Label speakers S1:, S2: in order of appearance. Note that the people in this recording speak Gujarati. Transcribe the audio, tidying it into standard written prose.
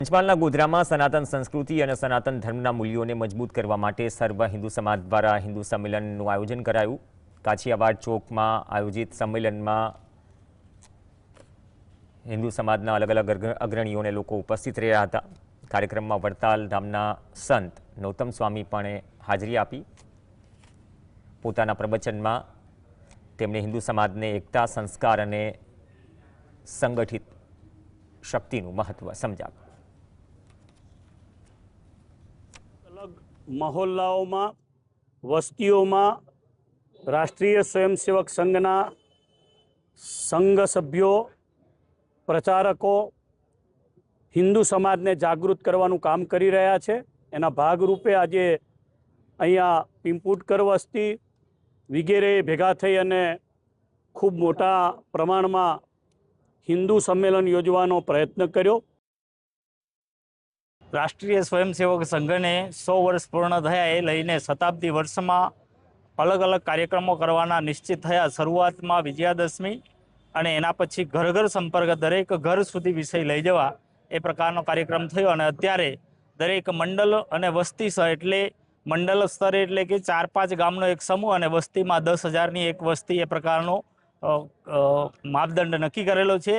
S1: પંચમહાલના ગોધરામાં સનાતન સંસ્કૃતિ અને સનાતન ધર્મના મૂલ્યોને મજબૂત કરવા માટે સર્વ હિન્દુ સમાજ દ્વારા હિન્દુ સંમેલનનું આયોજન કરાયું। કાછિયાવાડ ચોકમાં આયોજિત સંમેલનમાં હિન્દુ સમાજના અલગ અલગ અગ્રણીઓને લોકો ઉપસ્થિત રહ્યા હતા। કાર્યક્રમમાં વડતાલ ધામના સંત નૌતમ સ્વામી પણ હાજરી આપી। પોતાના પ્રવચનમાં તેમણે હિન્દુ સમાજને એકતા, સંસ્કાર અને સંગઠિત શક્તિનું મહત્વ સમજાવ્યું।
S2: अलग મહોલ્લાઓમાં વસ્તીઓમાં રાષ્ટ્રીય સ્વયંસેવક સંઘના સંઘ સભ્યો પ્રચારકો હિન્દુ સમાજને જાગૃત કરવાનું કામ કરી રહ્યા છે। એના ભાગરૂપે આજે અહીંયા પિંપુટકર વસ્તી વગેરે ભેગા થઈ અને ખૂબ મોટા પ્રમાણમાં હિન્દુ સંમેલન યોજવાનો પ્રયત્ન કર્યો।
S3: રાષ્ટ્રીય સ્વયંસેવક સંઘને 100 વર્ષ પૂર્ણ થયા એ લઈને શતાબ્દી વર્ષમાં અલગ અલગ કાર્યક્રમો કરવાના નિશ્ચિત થયા। શરૂઆતમાં વિજયાદશમી અને એના પછી ઘર ઘર સંપર્ક, દરેક ઘર સુધી વિષય લઈ જવા એ પ્રકારનો કાર્યક્રમ થયો। અને અત્યારે દરેક મંડળ અને વસ્તી એટલે મંડળ સ્તરે એટલે કે 4-5 ગામનો એક સમૂહ અને વસ્તીમાં 10,000ની એક વસ્તી એ પ્રકારનો માપદંડ નક્કી કરેલો છે।